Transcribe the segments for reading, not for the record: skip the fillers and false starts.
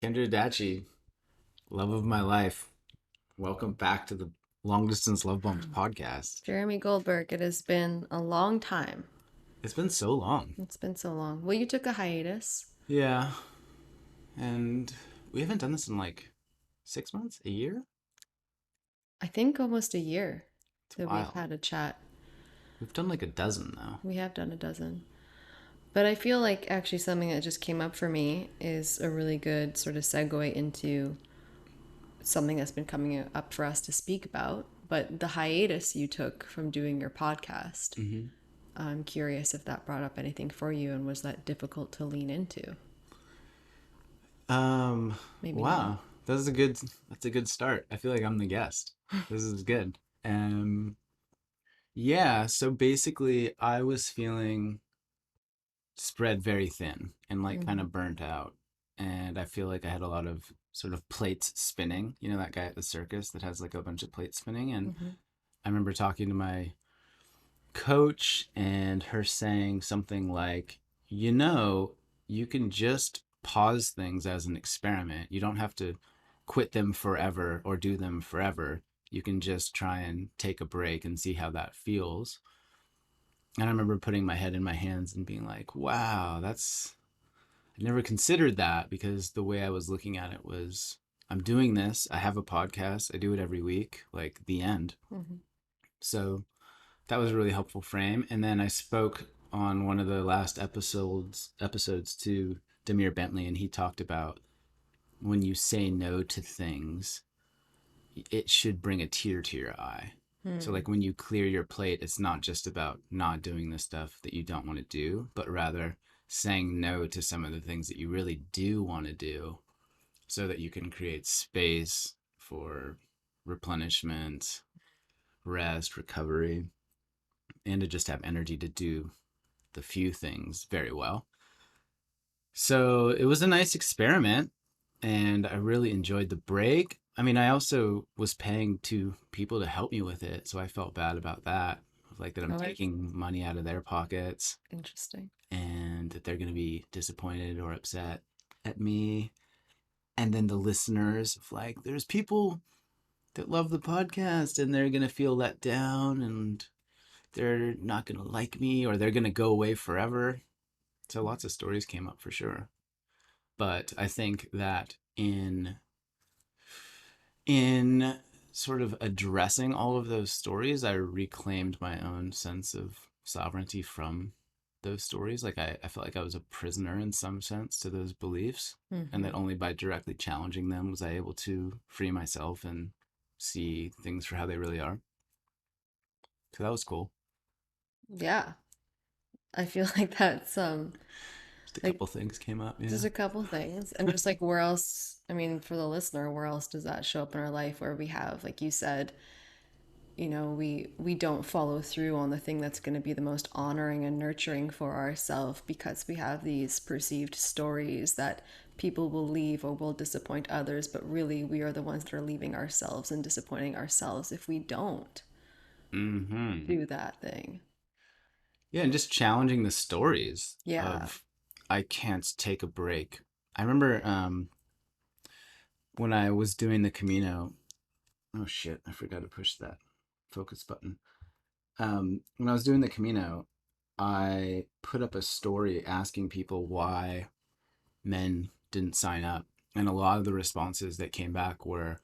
Kendra Adachi, love of my life. Welcome back to the Long Distance Love Bumps podcast. Jeremy Goldberg, it has been a long time. It's been so long. It's been so long. Well, you took a hiatus. Yeah, and we haven't done this in like 6 months, a year? I think almost a year It's that we've wild. had a chat. We've done like a dozen though. We have done a dozen. But I feel like actually something that just came up for me is a really good sort of segue into something that's been coming up for us to speak about. But the hiatus you took from doing your podcast, hmm I'm curious if that brought up anything for you and was that difficult to lean into? Maybe not. wow. That's a good start. I feel like I'm the guest. This is good. Um, yeah, so basically I was feeling spread very thin and like kind Mm-hmm. of burnt out. And I feel like I had a lot of sort of plates spinning. You know, that guy at the circus that has like a bunch of plates spinning. And Mm-hmm. I remember talking to my coach and her saying something like, you can just pause things as an experiment. You don't have to quit them forever or do them forever. You can just try and take a break and see how that feels. And I remember putting my head in my hands and being like, wow, I never considered that because the way I was looking at it was I'm doing this. I have a podcast. I do it every week, like the end. Mm-hmm. So that was a really helpful frame. And then I spoke on one of the last episodes to Demir Bentley, and he talked about when you say no to things, it should bring a tear to your eye. So Hmm. like when you clear your plate, it's not just about not doing the stuff that you don't want to do, but rather saying no to some of the things that you really do want to do so that you can create space for replenishment, rest, recovery, and to just have energy to do the few things very well. So it was a nice experiment and I really enjoyed the break. I mean, I also was paying two people to help me with it, so I felt bad about that. Like that I'm Oh, it's taking money out of their pockets interesting. and that they're going to be disappointed or upset at me. And then the listeners, like, there's people that love the podcast and they're going to feel let down and they're not going to like me or they're going to go away forever. So lots of stories came up for sure. But I think that in sort of addressing all of those stories, I reclaimed my own sense of sovereignty from those stories. Like I felt like I was a prisoner in some sense to those beliefs, and Mm-hmm. that only by directly challenging them was I able to free myself and see things for how they really are. So that was cool. Yeah, I feel like that's Just a like couple things came up. just Yeah. a couple things, and just like where else? I mean, for the listener, where else does that show up in our life where we have, like you said, we don't follow through on the thing that's going to be the most honoring and nurturing for ourselves because we have these perceived stories that people will leave or will disappoint others, but really we are the ones that are leaving ourselves and disappointing ourselves if we don't Hmm. do that thing. Yeah, and just challenging the stories Yeah. of I can't take a break. I remember when I was doing the Camino. Oh shit, I forgot to push that focus button. When I was doing the Camino, I put up a story asking people why men didn't sign up. And a lot of the responses that came back were,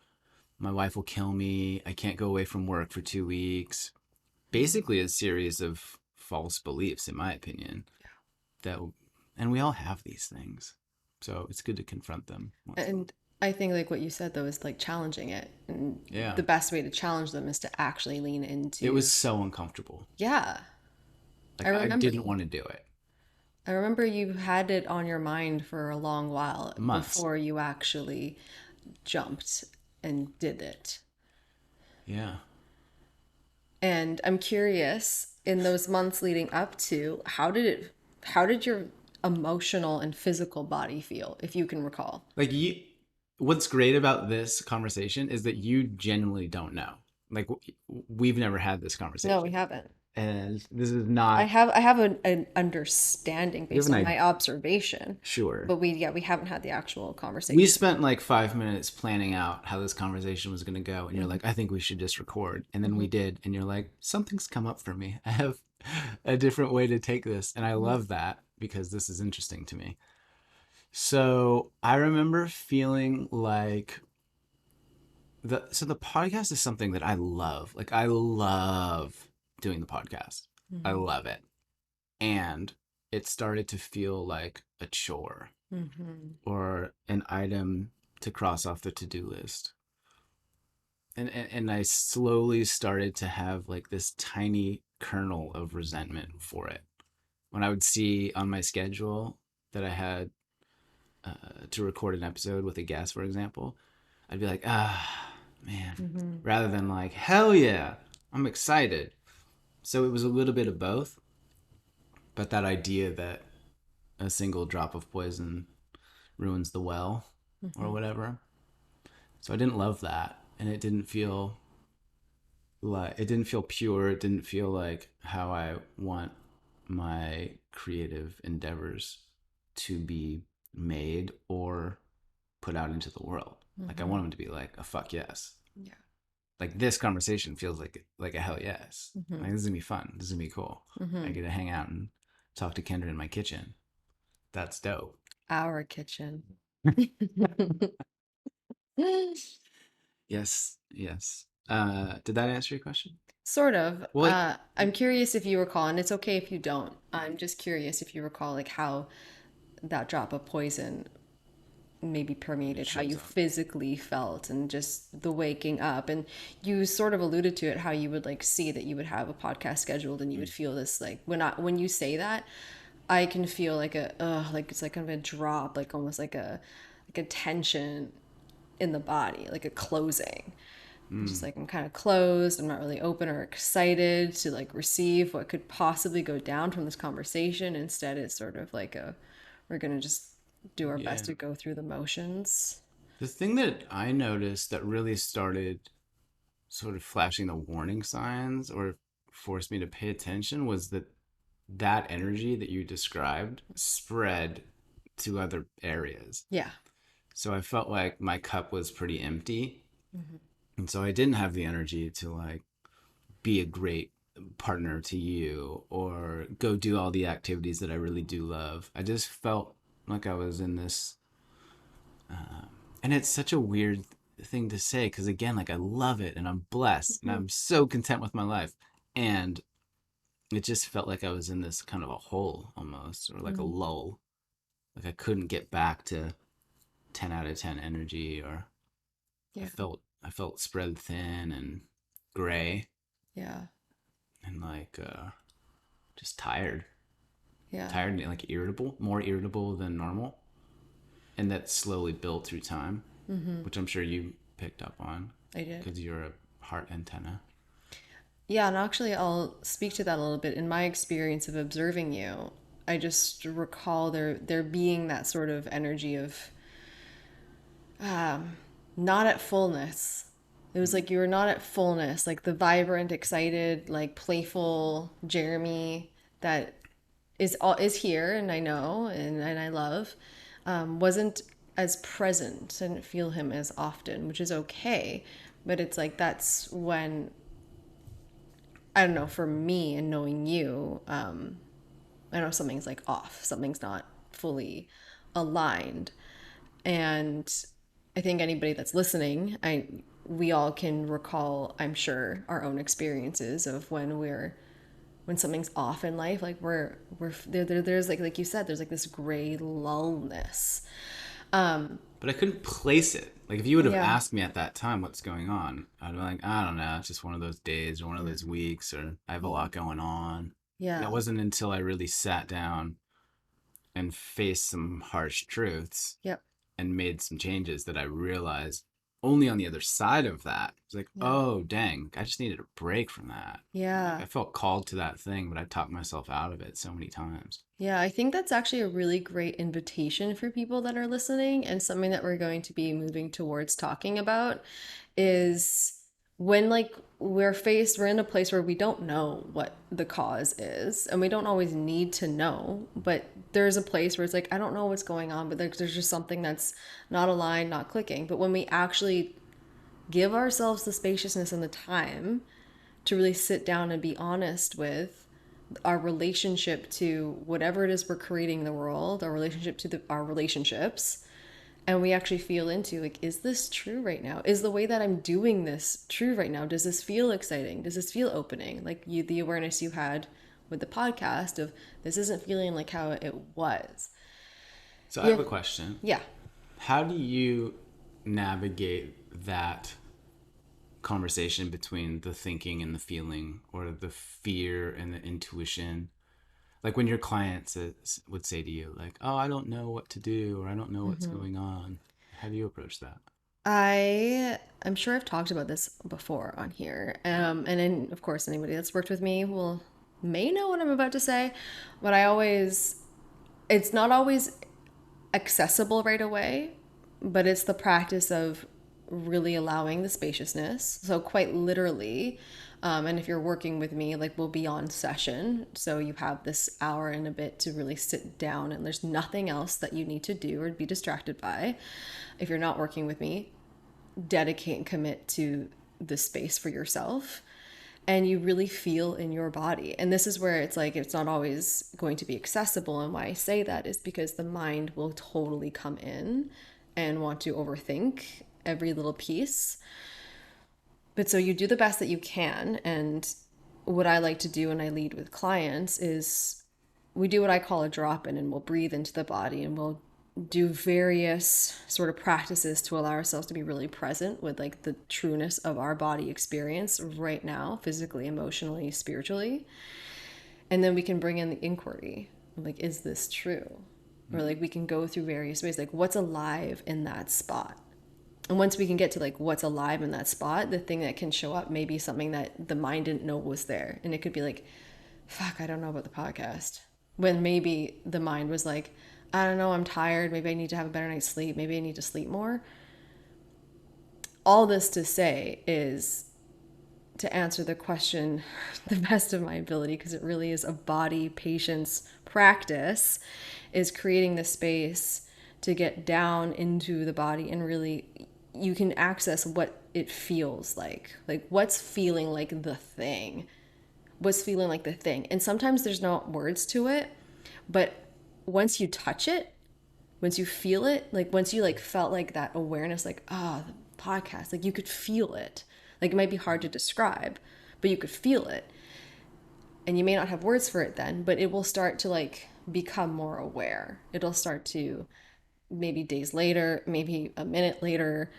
my wife will kill me. I can't go away from work for 2 weeks. Basically, a series of false beliefs, in my opinion, that, and we all have these things. So it's good to confront them once in a while. And I think like what you said though is like challenging it. And Yeah. the best way to challenge them is to actually lean It was into, so uncomfortable. yeah. I Like, I remember didn't want to do it. I remember you had it on your mind for a long while Months. before you actually jumped and did it. Yeah. And I'm curious, in those months leading up to, how did your emotional and physical body feel, if you can recall? Like what's great about this conversation is that you genuinely don't know. Like we've never had this No, we conversation. haven't. And this is I not, have I have an understanding you have based an on idea. my observation, Sure. but we haven't had the actual We conversation. spent like 5 minutes planning out how this conversation was going to go. And you're Hmm. like, I think we should just record. And then we Hmm. did. And you're like, something's come up for me. I have a different way to take this. And I Hmm. love that because this is interesting to me. So I remember feeling like the podcast is something that I love. Like I love doing the podcast. I Hmm. love it. And it started to feel like a chore Hmm. or an item to cross off the to-do list. And I slowly started to have like this tiny kernel of resentment for it. When I would see on my schedule that I had to record an episode with a guest, for example, I'd be like, ah, man, Hmm. rather than like, hell yeah, I'm excited. So it was a little bit of both, but that idea that a single drop of poison ruins the well or Hmm. whatever. So I didn't love that, and it didn't feel pure. It didn't feel like how I want my creative endeavors to be made or put out into the world. Like I Hmm. want them to be like a fuck yes. Yeah. Like this conversation feels like a hell yes. Hmm. Like this is gonna be fun. This is gonna be cool. I Hmm. get to hang out and talk to Kendra in my kitchen. That's dope. Our kitchen. Yes, yes. Did that answer your question? Sort of. Well, I'm curious if you recall, and it's okay if you don't. I'm just curious if you recall, like how that drop of poison maybe it permeated how shows you up. physically felt and just the waking up. And you sort of alluded to it, how you would like see that you would have a podcast scheduled and you would Mm, feel this like when you say that, I can feel like like it's like kind of a drop, like almost like a tension in the body, like a closing. Just mm, like I'm kind of closed, I'm not really open or excited to like receive what could possibly go down from this conversation. Instead, it's sort of like we're gonna just do our best yeah. to go through the motions. The thing that I noticed that really started sort of flashing the warning signs or forced me to pay attention was that energy that you described spread to other areas. Yeah. So I felt like my cup was pretty empty. Hmm. And so I didn't have the energy to like be a great partner to you or go do all the activities that I really do love. I just felt like I was in this, and it's such a weird thing to say because again, like I love it and I'm blessed and Hmm. I'm so content with my life, and it just felt like I was in this kind of a hole almost, or like a Hmm. lull, like I couldn't get back to 10 out of 10 energy, or Yeah. I felt spread thin and gray Yeah. and like just tired, Yeah. tired and like irritable, more irritable than normal, and that slowly built through time, Hmm. which I'm sure you picked up on I did. because you're a heart antenna. Yeah, and actually, I'll speak to that a little bit. In my experience of observing you, I just recall there being that sort of energy of not at fullness. It was like you were not at fullness, like the vibrant, excited, like playful Jeremy that is here, and I know, and I love, wasn't as present. I didn't feel him as often, which is okay. But it's like that's when I don't know. For me, and knowing you, I know something's like off. Something's not fully aligned. And I think anybody that's listening, I we all can recall, I'm sure, our own experiences of when something's off in life, like there's like you said, there's like this gray lullness. But I couldn't place it. Like if you would have Yeah. asked me at that time what's going on, I'd be like, I don't know, it's just one of those days or one of Yeah. those weeks, or I have a Yeah. lot going on. And it Yeah. wasn't until I really sat down and faced some harsh truths Yep. and made some changes that I realized only on the other side of that. It's like, Yeah. oh, dang, I just needed a break from that. Like Yeah. I felt called to that thing, but I talked myself out of it so many times. Yeah, I think that's actually a really great invitation for people that are listening, and something that we're going to be moving towards talking about is when like we're in a place where we don't know what the cause is, and we don't always need to know, but there's a place where it's like, I don't know what's going on, but there's just something that's not aligned, not clicking. But when we actually give ourselves the spaciousness and the time to really sit down and be honest with our relationship to whatever it is we're creating in the world, our relationship to our relationships, and we actually feel into like, is this true right now? Is the way that I'm doing this true right now? Does this feel exciting? Does this feel opening? Like the awareness you had with the podcast of this isn't feeling like how it was. So I Yeah. have a question. Yeah. How do you navigate that conversation between the thinking and the feeling, or the fear and the intuition? Like when your client would say to you, like, "Oh, I don't know what to do," or "I don't know what's going on." How do you approach that? I'm sure I've talked about this before on here. And then of course anybody that's worked with me will may know what I'm about to say, but it's not always accessible right away, but it's the practice of really allowing the spaciousness. So, quite literally, and if you're working with me, like we'll be on session. So, you have this hour and a bit to really sit down, and there's nothing else that you need to do or be distracted by. If you're not working with me, dedicate and commit to the space for yourself, and you really feel in your body. And this is where it's like it's not always going to be accessible. And why I say that is because the mind will totally come in and want to overthink every little piece. But so you do the best that you can. And what I like to do when I lead with clients is we do what I call a drop in, and we'll breathe into the body, and we'll do various sort of practices to allow ourselves to be really present with like the trueness of our body experience right now, physically, emotionally, spiritually. And then we can bring in the inquiry, like, is this true? Or like we can go through various ways, like what's alive in that spot. And once we can get to like what's alive in that spot, the thing that can show up may be something that the mind didn't know was there. And it could be like, fuck, I don't know about the podcast. When maybe the mind was like, I don't know, I'm tired. Maybe I need to have a better night's sleep. Maybe I need to sleep more. All this to say is to answer the question the best of my ability, because it really is a body patience practice, is creating the space to get down into the body and really you can access what it feels like what's feeling like the thing, what's feeling like the thing. And sometimes there's not words to it, but once you touch it, once you feel it, like once you like felt like that awareness, like, oh, the podcast, like you could feel it. Like it might be hard to describe, but you could feel it. And you may not have words for it then, but it will start to like become more aware. It'll start to, maybe days later, maybe a minute later,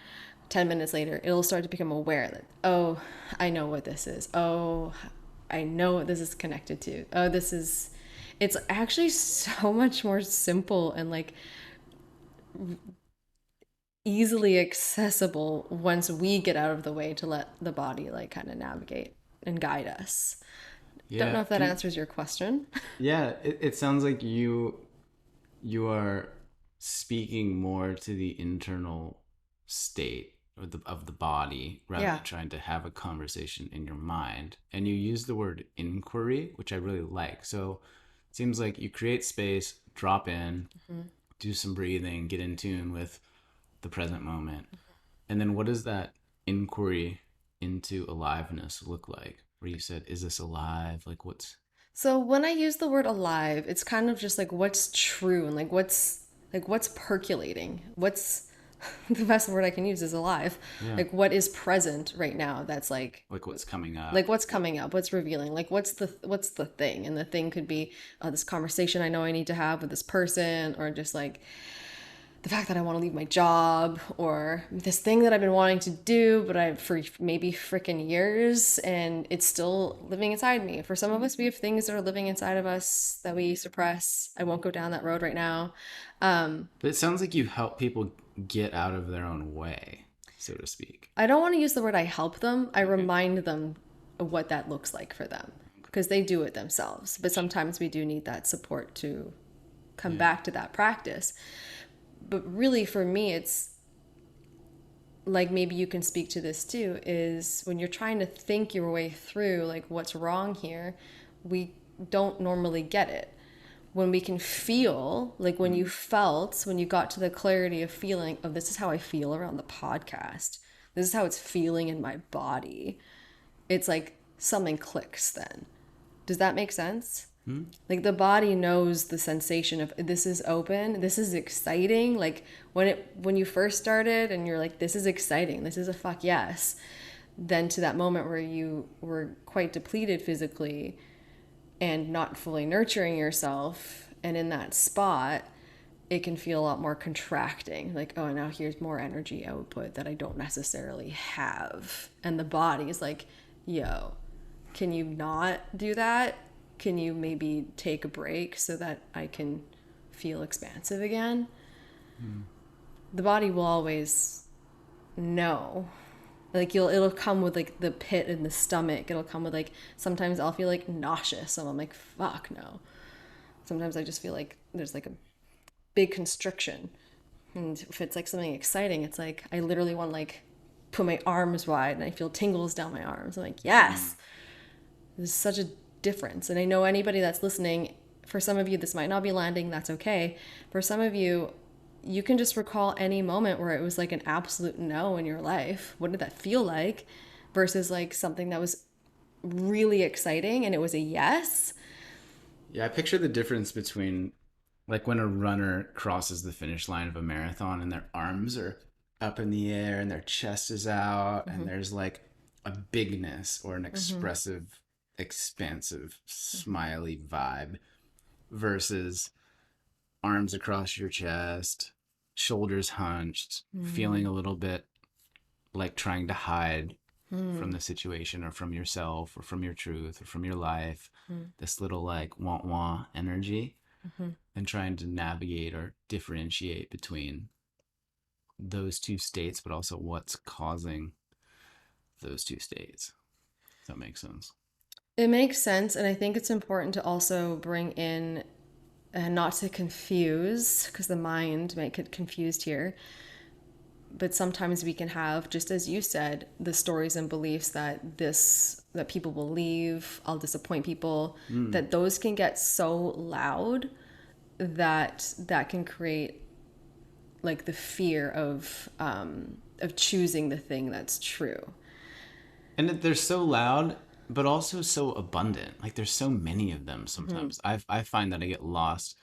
10 minutes later, it'll start to become aware that, oh, I know what this is. Oh, I know what this is connected to. Oh, this is, it's actually so much more simple and like easily accessible once we get out of the way to let the body like kind of navigate and guide us. Don't know Yeah, if that answers your question. yeah. It sounds like you are speaking more to the internal state of the body rather Yeah. than trying to have a conversation in your mind. And you use the word inquiry, which I really like. So it seems like you create space, drop in, do some breathing, get in tune with the present moment. And then what does that inquiry into aliveness look like? Where you said, is this alive? Like So when I use the word alive, it's kind of just like what's true and like what's percolating. What's the best word I can use is alive. yeah, Like what is present right now that's like what's coming up? like what's coming up, what's revealing, like what's the thing. And the thing could be this conversation I know I need to have with this person, or just like the fact that I want to leave my job, or this thing that I've been wanting to do, but I for maybe freaking years, and it's still living inside me. For some of us, we have things that are living inside of us that we suppress. I won't go down that road right now. But it sounds like you help people get out of their own way, so to speak. I don't want to use the word I help them. I Okay. remind them of what that looks like for them, because they do it themselves. But sometimes we do need that support to come Yeah. back to that practice. But really, for me, it's like maybe you can speak to this too, is when you're trying to think your way through like what's wrong here, we don't normally get it. When we can feel, like when you felt, when you got to the clarity of feeling, of this is how I feel around the podcast, this is how it's feeling in my body, it's like something clicks then. Does that make sense? Hmm? Like the body knows the sensation of this is open, this is exciting. Like when you first started and you're like, this is exciting, this is a fuck yes. Then to that moment where you were quite depleted physically and not fully nurturing yourself, and in that spot, it can feel a lot more contracting. Like, oh, now here's more energy output that I don't necessarily have. And the body is like, yo, can you not do that? Can you maybe take a break so that I can feel expansive again? Hmm. The body will always know. Like it'll come with like the pit in the stomach. It'll come with like, sometimes I'll feel like nauseous and I'm like, fuck no. Sometimes I just feel like there's like a big constriction. And if it's like something exciting, it's like I literally want to like put my arms wide and I feel tingles down my arms. I'm like, Hmm. yes, there's such a difference. And I know anybody that's listening, for some of you, this might not be landing, that's okay. For some of you, you can just recall any moment where it was like an absolute no in your life. What did that feel like? Versus like something that was really exciting and it was a yes. Yeah, I picture the difference between like when a runner crosses the finish line of a marathon and their arms are up in the air and their chest is out and Mm-hmm. there's like a bigness or an Mm-hmm. expressive, expansive, Mm-hmm. smiley vibe versus arms across your chest, shoulders hunched, feeling Mm-hmm. a little bit like trying to hide from the situation or from yourself or from your truth or from your life. This little like wah wah energy Mm-hmm. and trying to navigate or differentiate between those two states, but also what's causing those two states. Does that make sense? It makes sense. And I think it's important to also bring in, and not to confuse, because the mind might get confused here, but sometimes we can have, just as you said, the stories and beliefs that that people believe, I'll disappoint people, Mm. that those can get so loud that that can create like the fear of choosing the thing that's true. And they're so loud, but also so abundant. Like there's so many of them Mm-hmm. sometimes. I find that I get lost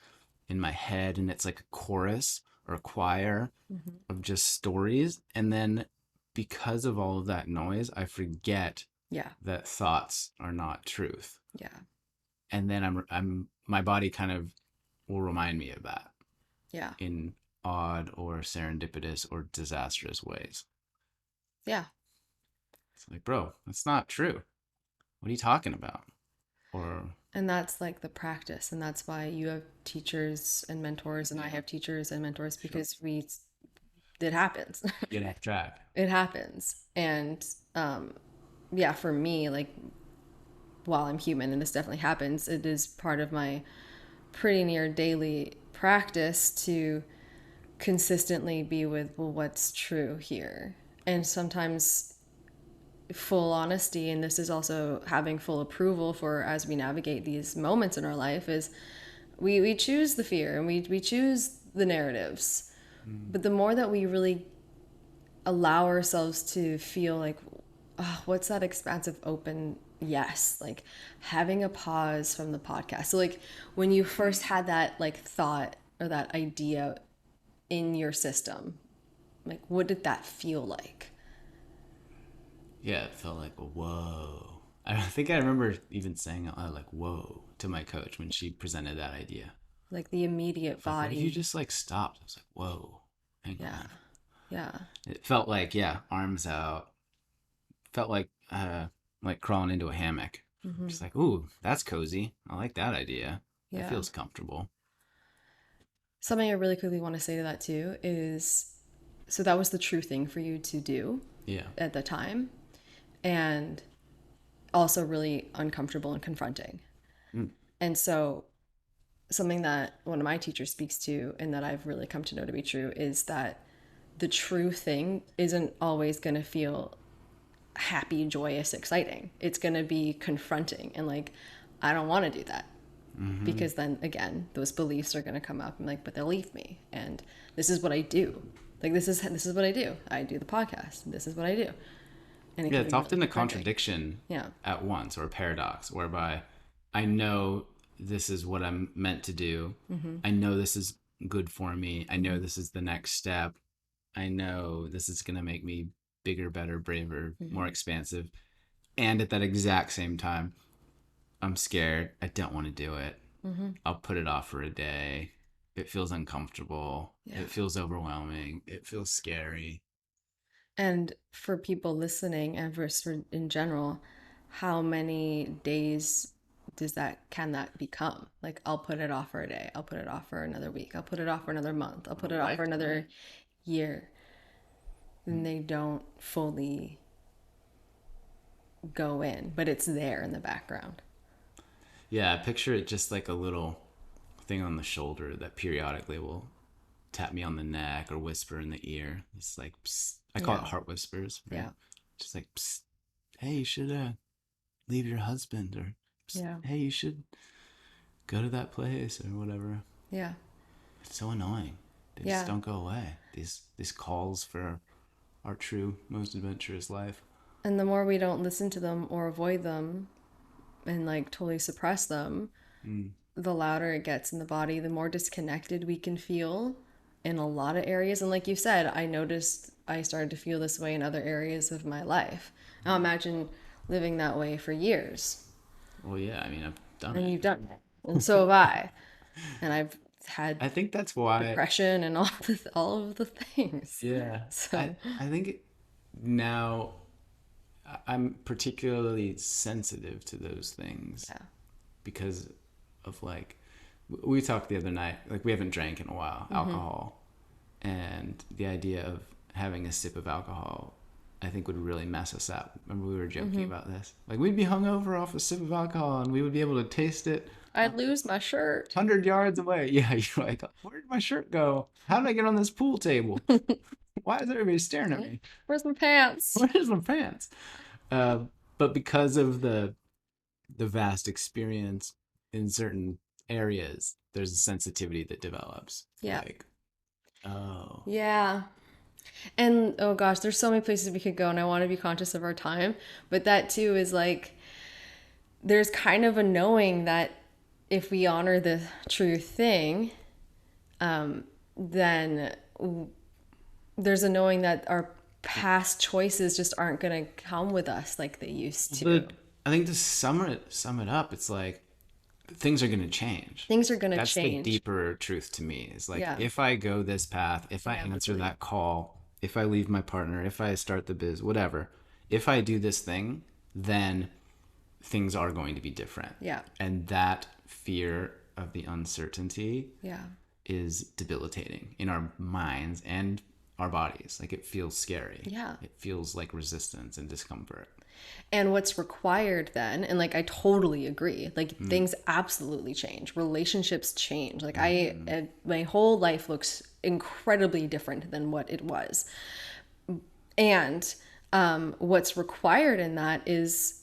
in my head and it's like a chorus or a choir Mm-hmm. of just stories. And then because of all of that noise, I forget Yeah. that thoughts are not truth. Yeah. And then my body kind of will remind me of that Yeah. in odd or serendipitous or disastrous ways. Yeah. It's like, bro, that's not true. What are you talking about? Or, And that's like the practice. And that's why you have teachers and mentors, and I yeah, have teachers and mentors, sure. because it happens. Get off track. It happens. And yeah, for me, like while I'm human, and this definitely happens, it is part of my pretty near daily practice to consistently be with, well, what's true here? And sometimes full honesty, and this is also having full approval for as we navigate these moments in our life, is we choose the fear and we choose the narratives. Mm. But the more that we really allow ourselves to feel like, oh, what's that expansive open yes, like having a pause from the podcast. So like when you first had that like thought or that idea in your system, like what did that feel like? Yeah, it felt like, whoa. I think I remember even saying like, whoa, to my coach when she presented that idea. Like the immediate Like, what if you body. just like stopped? I was like, whoa, hang Yeah. on. Yeah. It felt like, yeah, arms out. Felt like crawling into a hammock. Hmm. Just like, ooh, that's cozy. I like that idea. That Yeah. feels comfortable. Something I really quickly want to say to that too is, so that was the true thing for you to do Yeah. at the time, and also really uncomfortable and confronting. Mm. And so something that one of my teachers speaks to and that I've really come to know to be true is that the true thing isn't always going to feel happy, joyous, exciting. It's going to be confronting and like, I don't want to do that. Mm-hmm. Because then again, those beliefs are going to come up and like, but they'll leave me. And this is what I do. Like, this is what I do. I do the podcast. This is what I do. And it Yeah, can it's be really often a confronting. contradiction Yeah. at once, or a paradox, whereby I know this is what I'm meant to do. Mm-hmm. I know this is good for me. I Mm-hmm. know this is the next step. I know this is going to make me bigger, better, braver, more Mm-hmm. expansive. And at that exact same time, I'm scared. I don't want to do it. Mm-hmm. I'll put it off for a day. It feels uncomfortable. Yeah. It feels overwhelming. It feels scary. And for people listening and for in general, how many days can that become? Like, I'll put it off for a day. I'll put it off for another week. I'll put it off for another month. I'll A put it off for lifetime. another year. And they don't fully go in, but it's there in the background. Yeah, I picture it just like a little thing on the shoulder that periodically will tap me on the neck or whisper in the ear. It's like, psst. I call it Yeah. heart whispers, right? Yeah. Just like, psst, hey, you should leave your husband, or psst, Yeah. hey, you should go to that place or whatever. Yeah. It's so annoying. They just Yeah. don't go away. These calls for our true, most adventurous life. And the more we don't listen to them or avoid them and like totally suppress them, Mm. the louder it gets in the body, the more disconnected we can feel in a lot of areas. And like you said, I noticed I started to feel this way in other areas of my life. Now imagine living that way for years. Well, yeah, I mean, I've done And it. you've done it. And so have I. And I've had I think that's why. depression and all of the things. Yeah, I So I think now I'm particularly sensitive to those things yeah. because of like we talked the other night, like we haven't drank in a while, Mm-hmm. alcohol, and the idea of having a sip of alcohol I think would really mess us up. Remember we were joking Mm-hmm. about this, like we'd be hungover off a sip of alcohol and we would be able to taste it I'd lose my shirt. 100 yards away. Yeah, you're like, where did my shirt go? How did I get on this pool table? Why is everybody staring at me? Where's my pants? Where's my pants? Uh, but because of the vast experience in certain areas, there's a sensitivity that develops. Yeah. Like, oh, Yeah. And oh gosh, there's so many places we could go, and I want to be conscious of our time. But that too is like, there's kind of a knowing that if we honor the true thing, then there's a knowing that our past choices just aren't going to come with us like they used to. but I think to sum it up, it's like things are going to change. Things are going to That's the change. deeper truth to me. Is like Yeah, if I go this path, if I answer inevitably. that call, if I leave my partner, if I start the biz, whatever, if I do this thing, then things are going to be different. Yeah, And that fear of the uncertainty yeah, is debilitating in our minds and our bodies. Like it feels scary. yeah. It feels like resistance and discomfort. And what's required then, and like I totally agree, like Mm. things absolutely change, relationships change. Like Mm-hmm. my whole life looks incredibly different than what it was. And what's required in that is,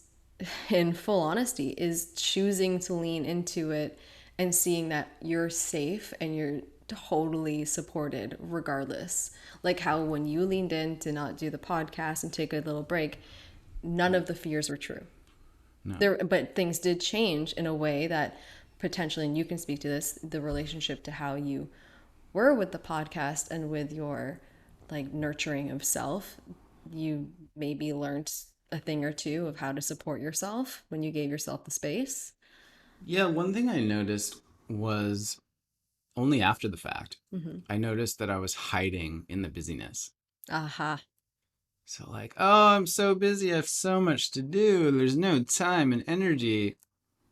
in full honesty, is choosing to lean into it and seeing that you're safe and you're totally supported regardless. Like how when you leaned in to not do the podcast and take a little break, none of the fears were true. No. But things did change in a way that potentially, and you can speak to this, the relationship to how you were with the podcast and with your like nurturing of self, you maybe learned a thing or two of how to support yourself when you gave yourself the space. Yeah, one thing I noticed was only after the fact. Mm-hmm. I noticed that I was hiding in the busyness. Aha. So like, oh, I'm so busy. I have so much to do. There's no time and energy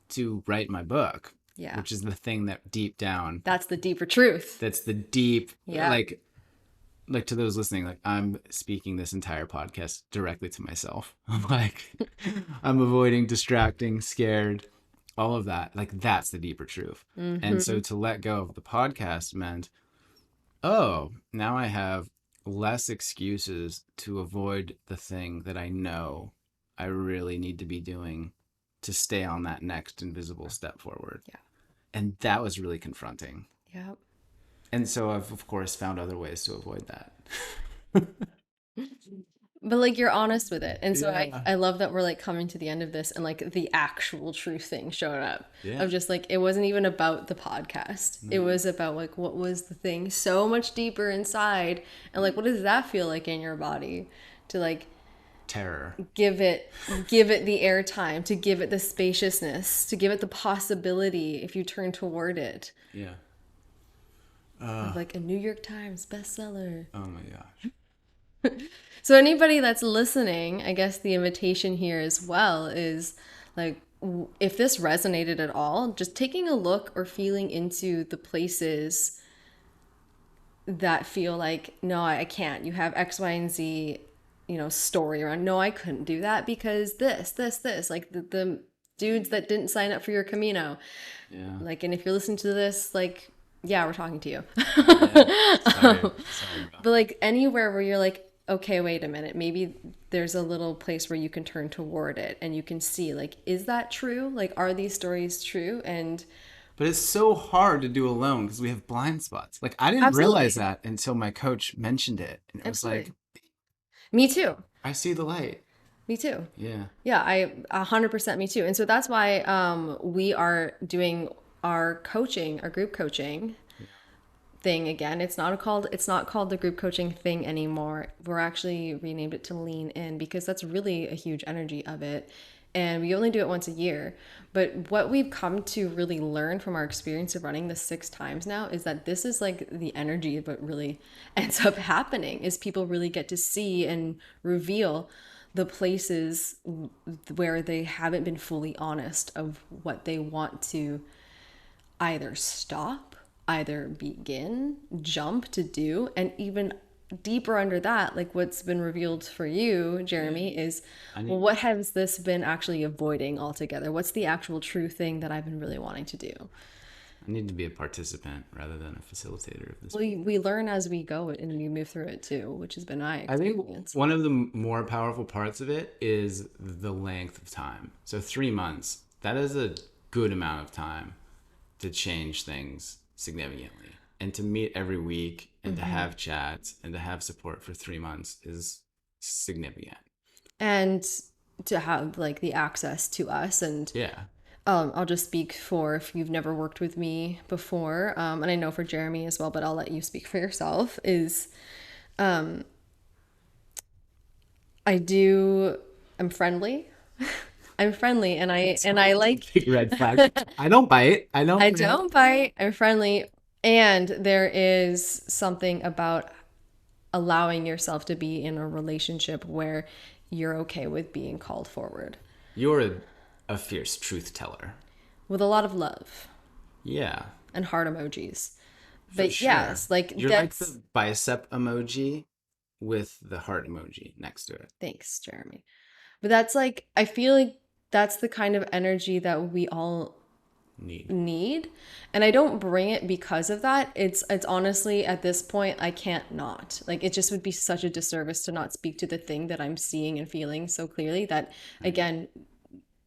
to write my book, Yeah. which is the thing that deep down, That's the deeper truth. that's the deep, Yeah. like to those listening, like I'm speaking this entire podcast directly to myself. I'm like, I'm avoiding, distracting, scared, all of that. Like that's the deeper truth. And Mm-hmm. so to let go of the podcast meant, oh, now I have less excuses to avoid the thing that I know I really need to be doing to stay on that next invisible step forward. Yeah. And that was really confronting. Yeah. And so I've, of course, found other ways to avoid that. But like you're honest with it. And so Yeah. I love that we're like coming to the end of this and like the actual truth thing showing up Yeah. of just like it wasn't even about the podcast. It No. was about like what was the thing so much deeper inside and like what does that feel like in your body to like Terror. give it the airtime, to give it the spaciousness, to give it the possibility if you turn toward it Yeah. of like a New York Times bestseller. Oh my gosh. So anybody that's listening, I guess the invitation here as well is like if this resonated at all, just taking a look or feeling into the places that feel like no, I can't. You have X, Y, and Z, story around. No, I couldn't do that because this, like the dudes that didn't sign up for your Camino. Yeah. Like, and if you're listening to this, like, yeah, we're talking to you. Yeah. Sorry. Sorry about But like anywhere where you're like, okay, wait a minute, maybe there's a little place where you can turn toward it and you can see, like, is that true? Like, are these stories true? And But it's so hard to do alone because we have blind spots. Like I didn't realize absolutely, that until my coach mentioned it. And it was like, absolutely. Me too. I see the light. Me too. Yeah. Yeah, 100% me too. And so that's why we are doing our coaching, our group coaching thing again. It's not called the group coaching thing anymore. We're actually renamed it to Lean In because that's really a huge energy of it. And we only do it once a year. But what we've come to really learn from our experience of running this 6 times now is that this is like the energy of what really ends up happening is people really get to see and reveal the places where they haven't been fully honest of what they want to either stop, either begin, jump to do, and even deeper under that, like what's been revealed for you, Jeremy, is I well, need what has this been actually avoiding altogether? What's the actual true thing that I've been really wanting to do? I need to be a participant rather than a facilitator of this. We learn as we go and we move through it too, which has been my I think experience. one of the more powerful parts of it is the length of time. So 3 months, that is a good amount of time to change things significantly. And to meet every week and to have chats and to have support for 3 months is significant. And to have like the access to us and Yeah. I'll just speak for if you've never worked with me before, and I know for Jeremy as well, but I'll let you speak for yourself. Is I do I'm friendly. I'm friendly, and I like Big red flag. I don't bite. I don't I bite. don't bite. I'm friendly, and there is something about allowing yourself to be in a relationship where you're okay with being called forward You're a fierce truth teller. with a lot of love Yeah, and heart emojis. for But sure. yes, like You're like that's the bicep emoji with the heart emoji next to it. thanks, Jeremy. But that's like, I feel like that's the kind of energy that we all Need. need. And I don't bring it because of that. It's honestly at this point I can't not. Like it just would be such a disservice to not speak to the thing that I'm seeing and feeling so clearly that again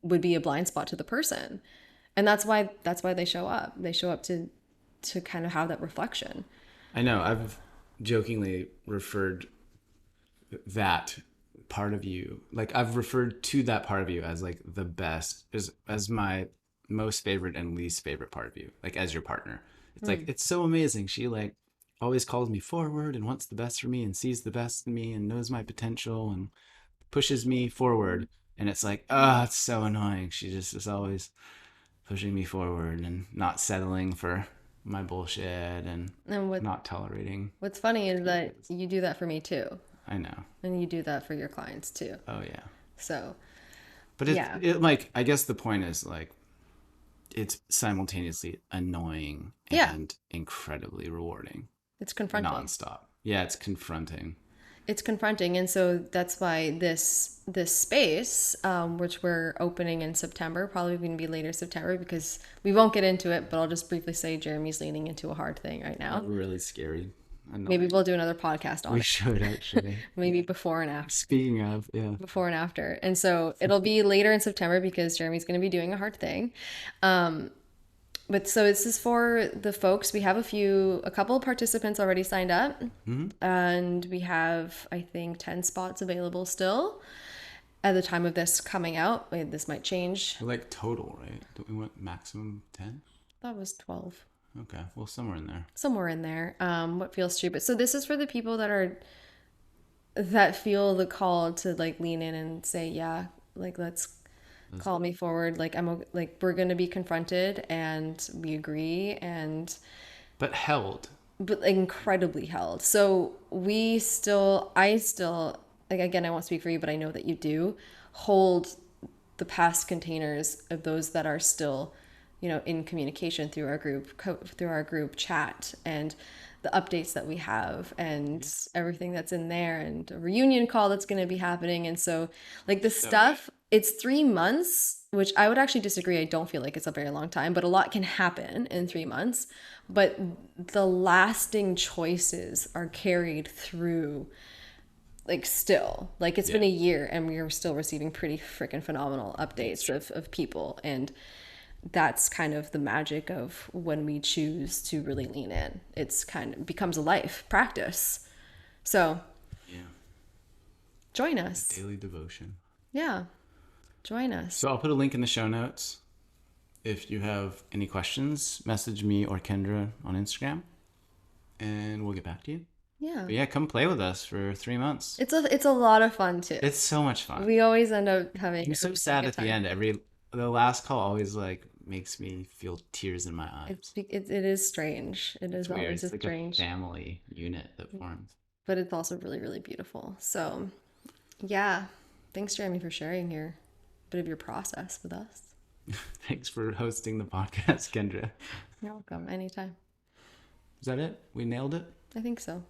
would be a blind spot to the person. And that's why they show up. They show up to kind of have that reflection. I know. I've jokingly referred that part of you, like I've referred to that part of you as like the best, as my most favorite and least favorite part of you, like as your partner. It's like it's so amazing. She like always calls me forward and wants the best for me and sees the best in me and knows my potential and pushes me forward. And it's like, oh, it's so annoying. She just is always pushing me forward and not settling for my bullshit and And not tolerating. what's funny is that you do that for me too. I know. And you do that for your clients too. Oh yeah. So, But yeah. it like I guess the point is like it's simultaneously annoying Yeah. and incredibly rewarding, It's confronting. nonstop. Yeah, it's confronting. It's confronting, and so that's why this space, which we're opening in September, probably going to be later September because we won't get into it. But I'll just briefly say Jeremy's leaning into a hard thing right now. Really scary. Maybe annoying. we'll do another podcast on We it. should actually. Maybe before and after. Speaking of, yeah. Before and after. And so it'll be later in September because Jeremy's going to be doing a hard thing. But so this is for the folks. We have a couple of participants already signed up, and we have, I think, 10 spots available still at the time of this coming out. Wait, this might change. Like total, right? Do we want maximum 10? That was 12. Okay, well, somewhere in there. Somewhere in there. What feels true. But so this is for the people that feel the call to like lean in and say, yeah, like let's call me forward. Like like we're going to be confronted and we agree and But held. but like, incredibly held. So I still like, again, I won't speak for you, but I know that you do hold the past containers of those that are still, in communication through our through our group chat and the updates that we have and everything that's in there and a reunion call that's going to be happening. And so like the stuff, it's 3 months, which I would actually disagree. I don't feel like it's a very long time, but a lot can happen in 3 months. But the lasting choices are carried through, like, still. Like, it's been a year and we are still receiving pretty freaking phenomenal updates of people. And that's kind of the magic of when we choose to really lean in. It's kind of becomes a life practice. So Yeah. join us. Daily devotion. Yeah. Join us. So I'll put a link in the show notes. If you have any questions, message me or Kendra on Instagram, and we'll get back to you. Yeah. But yeah, come play with us for 3 months. It's a lot of fun too. It's so much fun. We always end up having I'm so sad at the end. The last call always like makes me feel tears in my eyes. It is strange. It is It's weird. always It's like strange. a family unit that forms. But it's also really, really beautiful. So yeah. Thanks, Jeremy, for sharing your bit of your process with us. Thanks for hosting the podcast, Kendra. You're welcome. Anytime. Is that it? We nailed it? I think so.